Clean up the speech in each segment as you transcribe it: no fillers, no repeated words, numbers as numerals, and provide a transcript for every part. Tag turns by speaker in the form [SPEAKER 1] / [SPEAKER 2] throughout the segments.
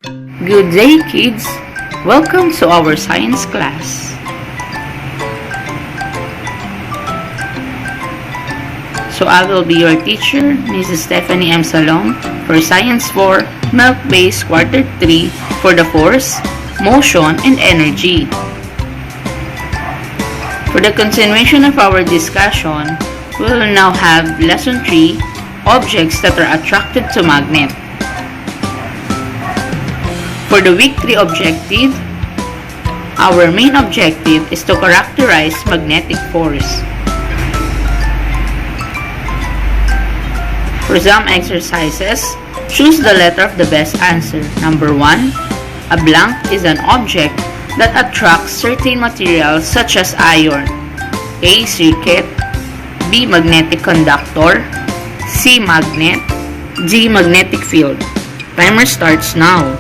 [SPEAKER 1] Good day, kids! Welcome to our science class. So I will be your teacher, Mrs. Stephanie M. Salom, for Science 4, Milk-Based Quarter 3 for the force, motion, and energy. For the continuation of our discussion, we will now have Lesson 3, Objects that are attracted to magnet. For the week 3 objective, our main objective is to characterize magnetic force. For some exercises, choose the letter of the best answer. Number 1, a blank is an object that attracts certain materials such as iron. A. Circuit. B. Magnetic conductor. C. Magnet. D. Magnetic field. Timer starts now.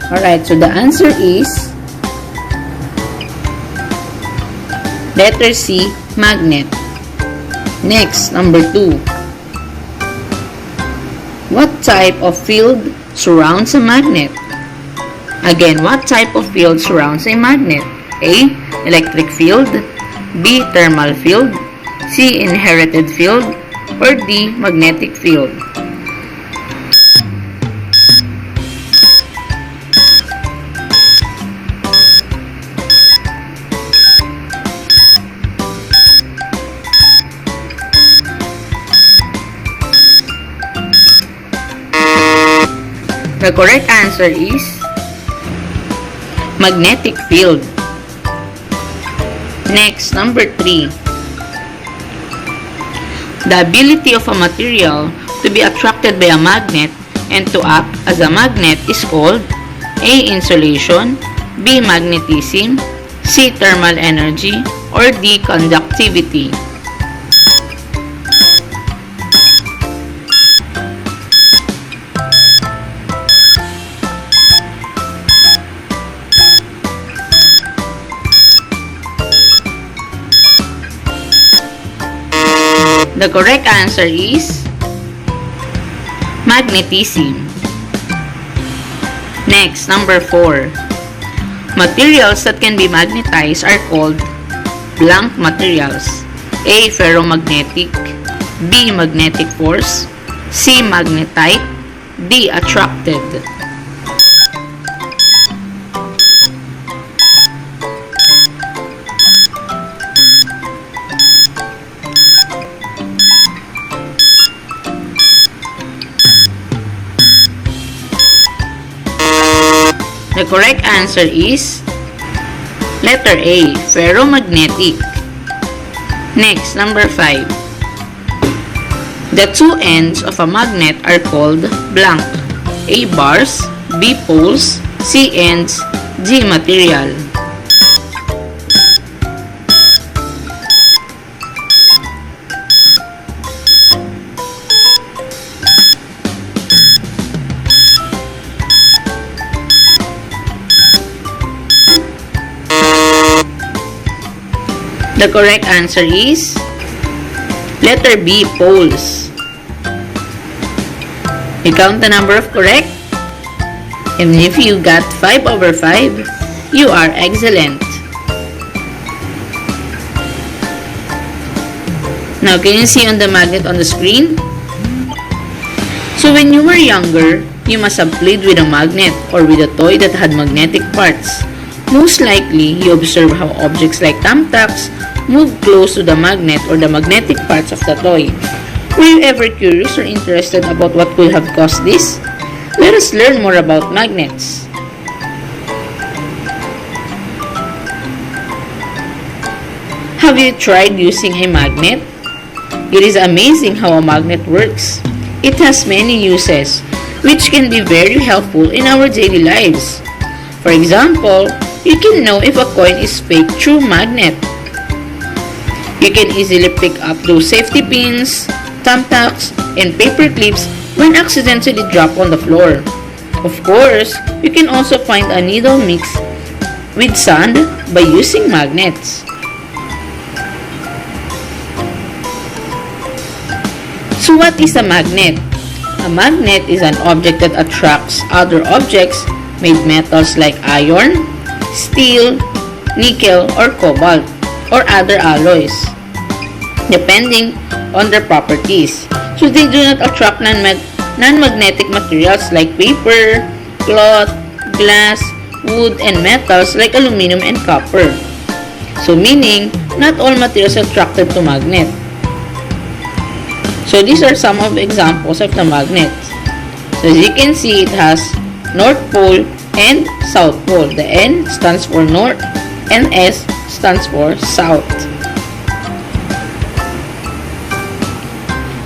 [SPEAKER 1] Alright, so the answer is letter C, magnet. Next, number 2. What type of field surrounds a magnet? Again, what type of field surrounds a magnet? A. Electric field. B. Thermal field. C. Inherited field. Or D. Magnetic field. The correct answer is magnetic field. Next, number 3. The ability of a material to be attracted by a magnet and to act as a magnet is called A. Insulation, B. Magnetism, C. Thermal energy, or D. Conductivity. The correct answer is magnetism. Next, number 4. Materials that can be magnetized are called blank materials. A. Ferromagnetic. B. Magnetic force. C. Magnetite. D. Attracted. The correct answer is letter A, ferromagnetic. Next, number 5. The two ends of a magnet are called blank. A. Bars, B. Poles, C. Ends, D. Material. The correct answer is letter B, poles. You count the number of correct, and if you got 5 over 5, you are excellent. Now, can you see on the magnet on the screen? So when you were younger, you must have played with a magnet or with a toy that had magnetic parts. Most likely, you observe how objects like thumbtacks move close to the magnet or the magnetic parts of the toy. Were you ever curious or interested about what could have caused this? Let us learn more about magnets. Have you tried using a magnet? It is amazing how a magnet works. It has many uses, which can be very helpful in our daily lives. For example, you can know if a coin is fake through magnet. You can easily pick up those safety pins, thumbtacks, and paper clips when accidentally dropped on the floor. Of course, you can also find a needle mixed with sand by using magnets. So what is a magnet? A magnet is an object that attracts other objects made metals like iron, steel, nickel, or cobalt, or other alloys, depending on their properties. So they do not attract non-magnetic materials like paper, cloth, glass, wood, and metals like aluminum and copper. So meaning, not all materials are attracted to magnet. So these are some of the examples of the magnet. So as you can see, it has North Pole and South Pole. The N stands for North and S stands for South.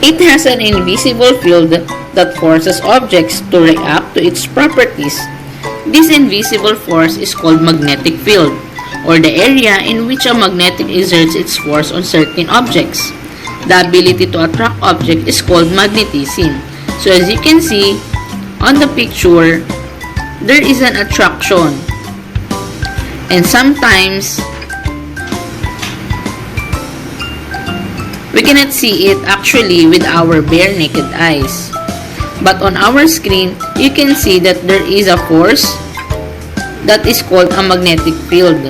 [SPEAKER 1] It has an invisible field that forces objects to react to its properties. This invisible force is called magnetic field, or the area in which a magnet exerts its force on certain objects. The ability to attract object is called magnetism. So as you can see on the picture, there is an attraction. And sometimes we cannot see it actually with our bare naked eyes. But on our screen, you can see that there is a force that is called a magnetic field.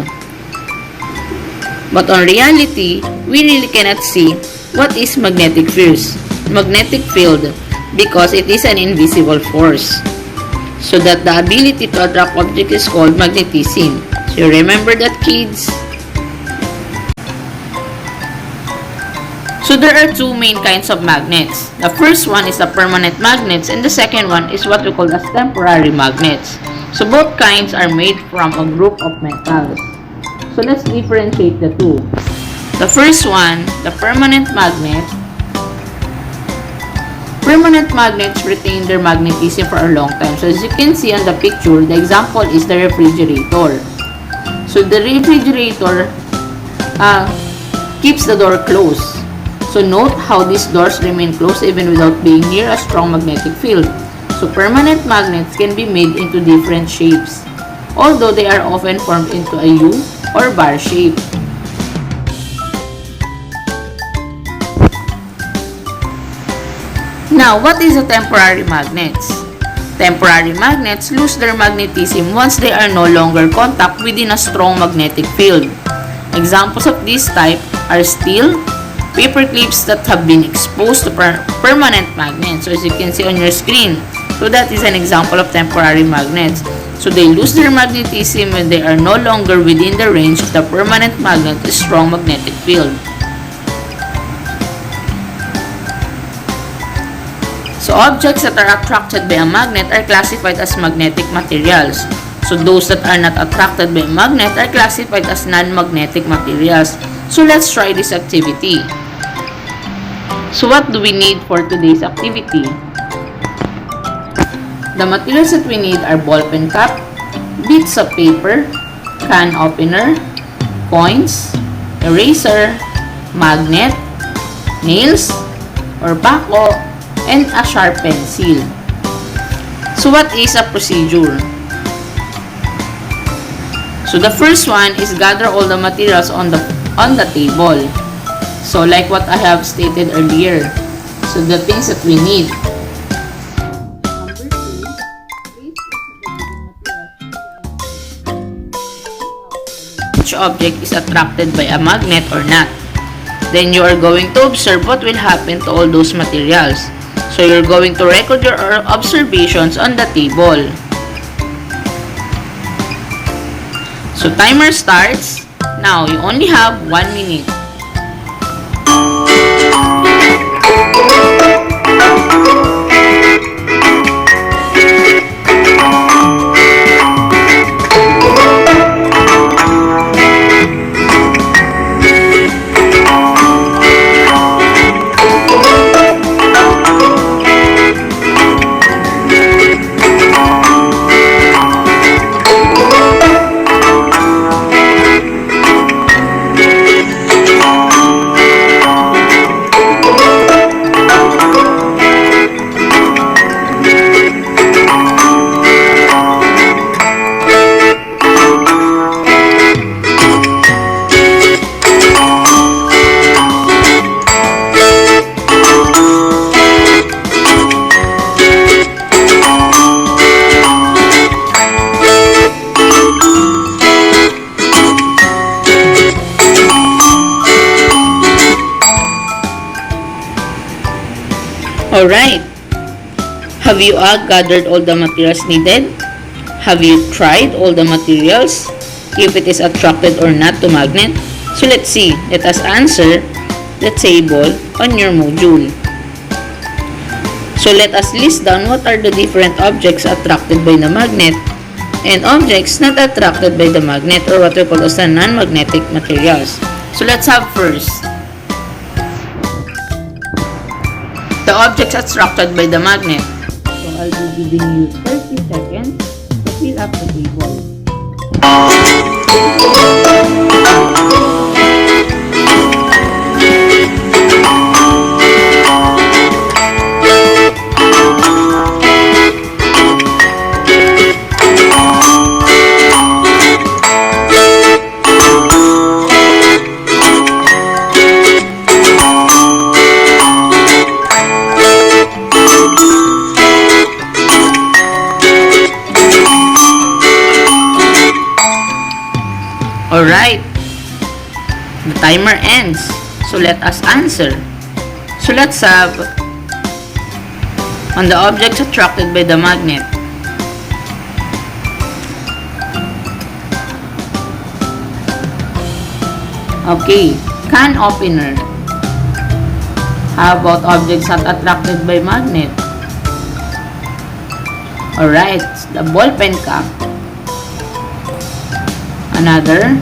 [SPEAKER 1] But on reality, we really cannot see what is magnetic field because it is an invisible force. So that the ability to attract object is called magnetism. So you remember that, kids? So there are two main kinds of magnets. The first one is the permanent magnets and the second one is what we call as temporary magnets. So both kinds are made from a group of metals. So let's differentiate the two. The first one, the permanent magnet. Permanent magnets retain their magnetism for a long time. So as you can see on the picture, the example is the refrigerator. So the refrigerator keeps the door closed. So note how these doors remain closed even without being near a strong magnetic field. So permanent magnets can be made into different shapes, although they are often formed into a U or bar shape. Now, what is a temporary magnets? Temporary magnets lose their magnetism once they are no longer contact within a strong magnetic field. Examples of this type are steel, paper clips that have been exposed to permanent magnets. So as you can see on your screen, so that is an example of temporary magnets. So they lose their magnetism when they are no longer within the range of the permanent magnet's strong magnetic field. So objects that are attracted by a magnet are classified as magnetic materials. So those that are not attracted by a magnet are classified as non-magnetic materials. So let's try this activity. So what do we need for today's activity? The materials that we need are ballpen cap, bits of paper, can opener, coins, eraser, magnet, nails, or bako, and a sharp pencil. So what is a procedure? So the first one is gather all the materials on the table. So like what I have stated earlier. So the things that we need. Each object is attracted by a magnet or not. Then you are going to observe what will happen to all those materials. So you're going to record your observations on the table. So timer starts. Now you only have 1 minute. Alright. Have you all gathered all the materials needed? Have you tried all the materials? If it is attracted or not to magnet? So let's see. Let us answer the table on your module. So let us list down what are the different objects attracted by the magnet and objects not attracted by the magnet, or what we call as the non-magnetic materials. So let's have first the objects attracted by the magnet. So I'll be giving you 30 seconds to fill up the table. Alright, the timer ends. So let us answer. So let's have on the objects attracted by the magnet. Okay, can opener. How about objects that attracted by magnet? Alright, the ball pen cap. Another.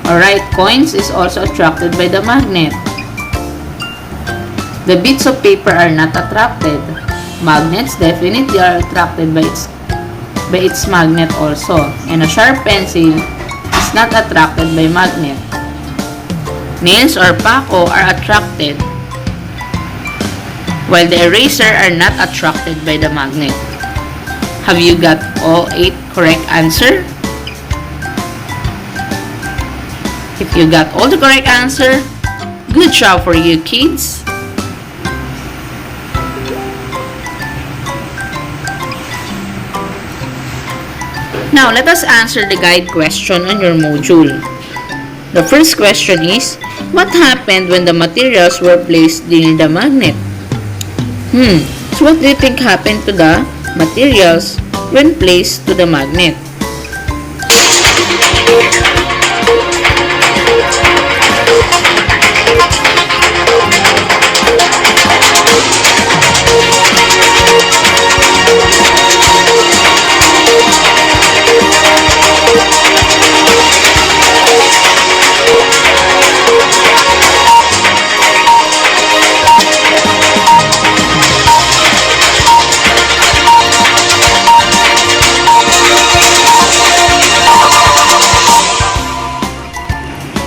[SPEAKER 1] Alright, coins is also attracted by the magnet. The bits of paper are not attracted. Magnets definitely are attracted by its magnet also. And a sharp pencil is not attracted by magnet. Nails or pako are attracted, while the eraser are not attracted by the magnet. Have you got all 8 correct answer? If you got all the correct answer, good job for you kids. Now let us answer the guide question on your module. The first question is, what happened when the materials were placed near the magnet? So what do you think happened to the materials when placed to the magnet?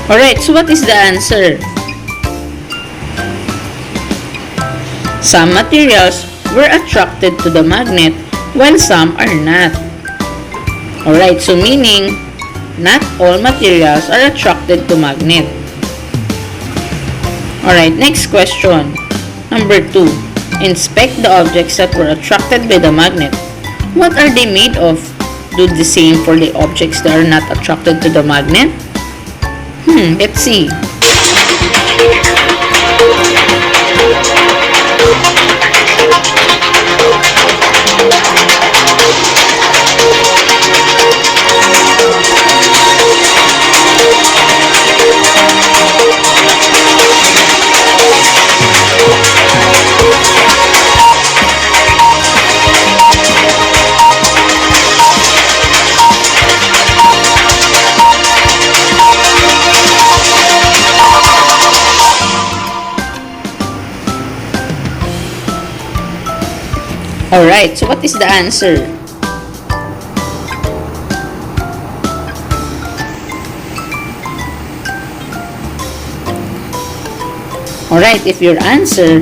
[SPEAKER 1] Alright, so what is the answer? Some materials were attracted to the magnet while some are not. Alright, so meaning not all materials are attracted to magnet. Alright, next question. Number 2. Inspect the objects that were attracted by the magnet. What are they made of? Do the same for the objects that are not attracted to the magnet? Let's see. Alright, so what is the answer? Alright, if your answer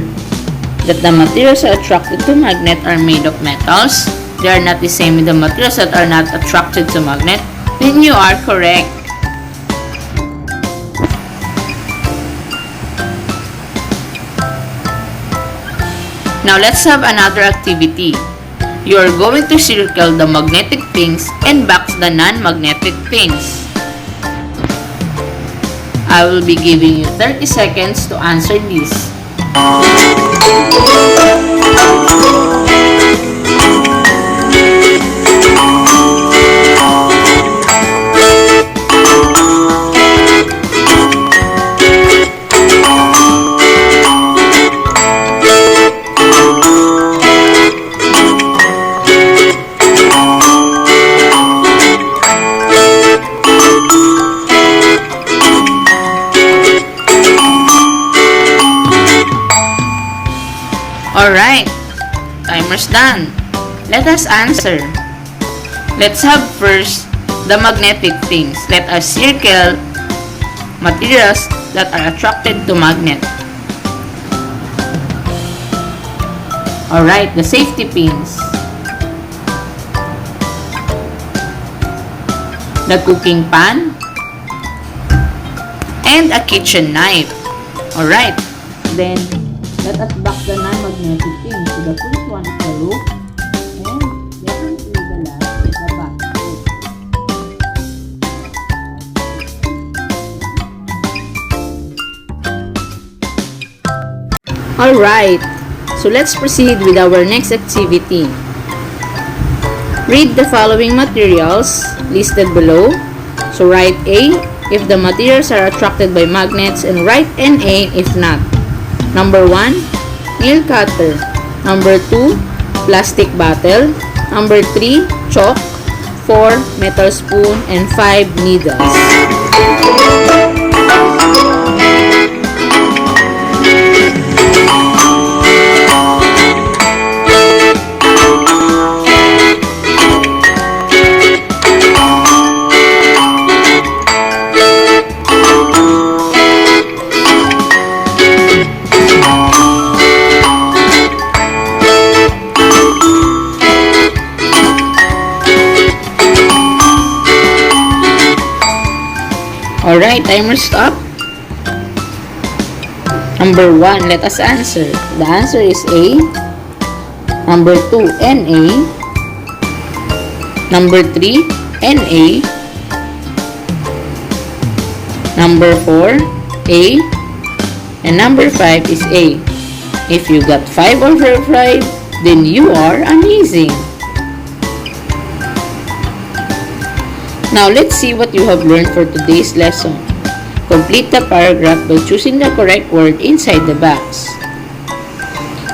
[SPEAKER 1] that the materials are attracted to magnet are made of metals, they are not the same with the materials that are not attracted to magnet, then you are correct. Now let's have another activity. You are going to circle the magnetic things and box the non-magnetic things. I will be giving you 30 seconds to answer this. Alright, timer's done. Let us answer. Let's have first the magnetic things. Let us circle materials that are attracted to magnet. Alright, the safety pins. The cooking pan. And a kitchen knife. Alright, then let us back the non-magnetic things. So the first one is the rope, and definitely the last is the basket. Alright, so let's proceed with our next activity. Read the following materials listed below. So write A if the materials are attracted by magnets and write NA if not. Number 1, nail cutter. Number 2, plastic bottle. Number 3, chalk. 4, metal spoon. And 5, needles. Alright, timer stop. Number 1, let us answer. The answer is A. Number 2, NA. Number 3, NA. Number 4, A. And number 5 is A. If you got 5 over 5, then you are amazing. Now, let's see what you have learned for today's lesson. Complete the paragraph by choosing the correct word inside the box.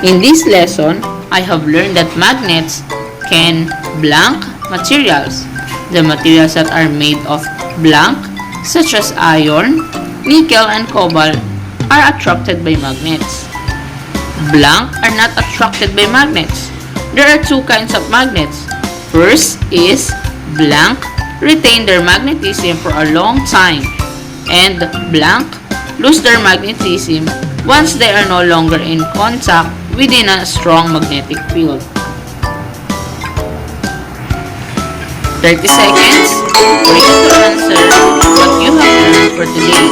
[SPEAKER 1] In this lesson, I have learned that magnets can blank materials. The materials that are made of blank, such as iron, nickel, and cobalt, are attracted by magnets. Blank are not attracted by magnets. There are two kinds of magnets. First is blank retain their magnetism for a long time, and blank lose their magnetism once they are no longer in contact within a strong magnetic field. 30 seconds for you to answer what you have learned for today.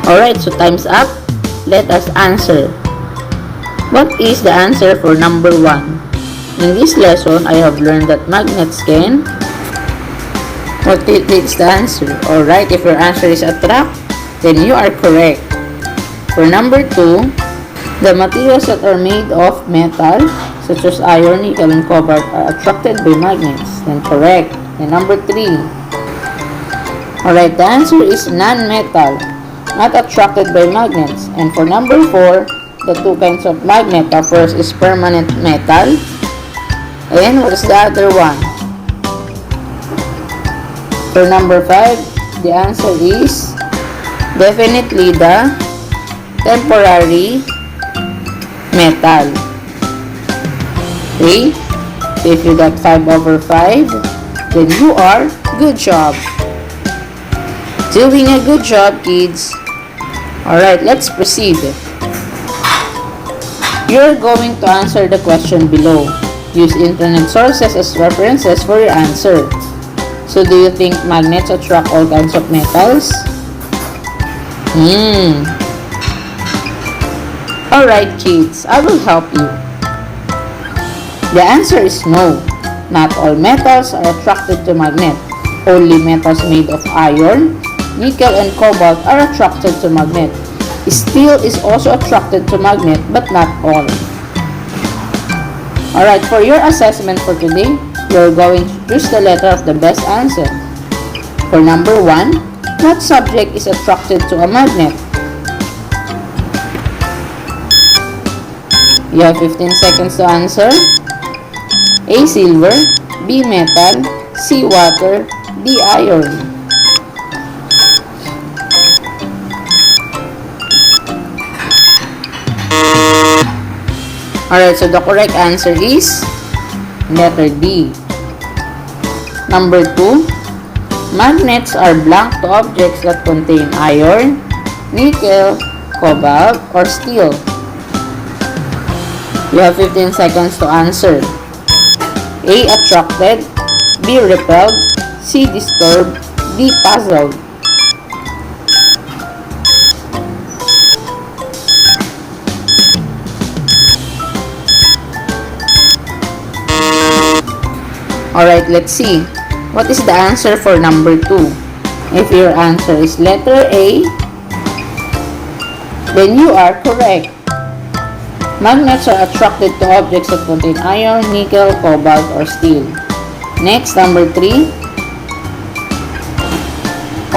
[SPEAKER 1] Alright, so time's up. Let us answer. What is the answer for number 1? In this lesson, I have learned that magnets can... What is the answer? Alright, if your answer is attract, then you are correct. For number 2, the materials that are made of metal, such as iron, nickel, and cobalt, are attracted by magnets. Then correct. And number 3. Alright, the answer is non-metal, not attracted by magnets. And for number 4, the two kinds of magnet. The first is permanent metal. And what is the other one? For number 5, the answer is definitely the temporary metal. Okay? If you got 5 over 5, then you are good job. Doing a good job, kids. Alright, let's proceed. You're going to answer the question below. Use internet sources as references for your answer. So, do you think magnets attract all kinds of metals? Alright kids, I will help you. The answer is no. Not all metals are attracted to magnet. Only metals made of iron, nickel, and cobalt are attracted to magnet. Steel is also attracted to magnet, but not all. Alright, for your assessment for today, you're going to choose the letter of the best answer. For number 1, what subject is attracted to a magnet? You have 15 seconds to answer. A. Silver, B. Metal, C. Water, D. Iron. Alright, so the correct answer is letter D. Number 2, magnets are blank to objects that contain iron, nickel, cobalt, or steel. You have 15 seconds to answer. A. Attracted, B. Repelled, C. Disturbed, D. Puzzled. Alright, let's see. What is the answer for number 2? If your answer is letter A, then you are correct. Magnets are attracted to objects that contain iron, nickel, cobalt, or steel. Next, number 3.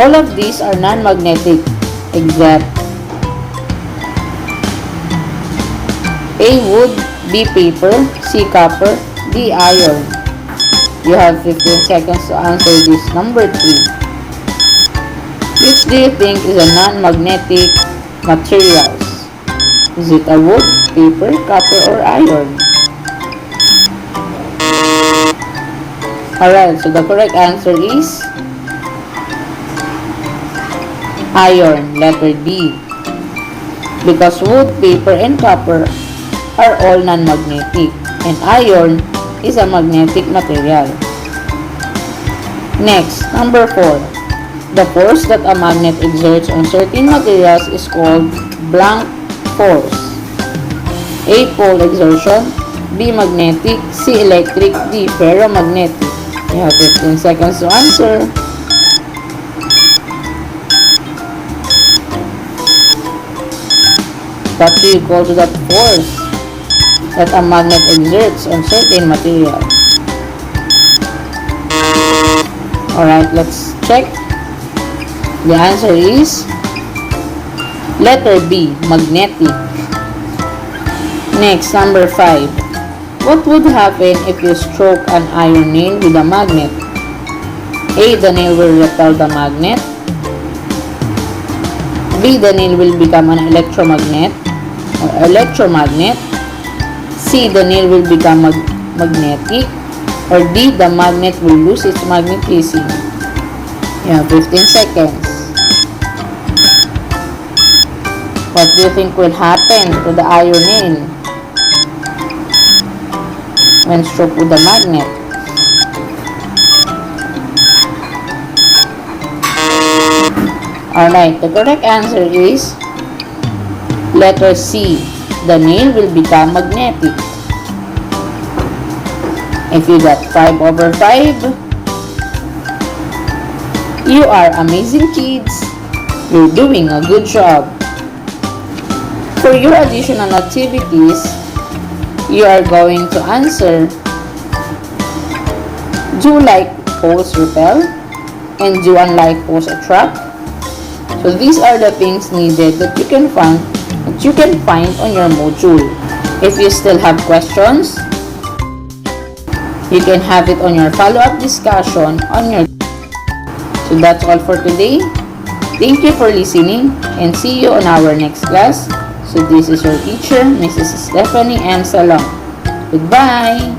[SPEAKER 1] All of these are non-magnetic except A. Wood, B. Paper, C. Copper, D. Iron. You have 15 seconds to answer this number 3. Which do you think is a non-magnetic materials? Is it a wood, paper, copper, or iron? Alright, so the correct answer is iron, letter D. Because wood, paper, and copper are all non-magnetic, and iron is a magnetic material. Next, number 4. The force that a magnet exerts on certain materials is called blank force. A. Pole exertion, B. Magnetic, C. Electric, D. Ferromagnetic. You have 15 seconds to answer. What do you call to that force that a magnet exerts on certain materials? Alright, let's check. The answer is letter B, magnetic. Next, number 5. What would happen if you stroke an iron nail with a magnet? A. The nail will repel the magnet. B. The nail will become an electromagnet or electromagnet. C. The nail will become magnetic. Or D. The magnet will lose its magnetism. You have 15 seconds. What do you think will happen to the iron nail when struck with a magnet? Alright, the correct answer is letter C. The nail will become magnetic. If you got 5 over 5, you are amazing kids. You're doing a good job. For your additional activities, you are going to answer do like poles repel and do unlike poles attract. So these are the things needed that you can find on your module. If you still have questions, you can have it on your follow-up discussion on your. So that's all for today. Thank you for listening and see you on our next class. So this is your teacher, Mrs. Stephanie M. Salong. Goodbye!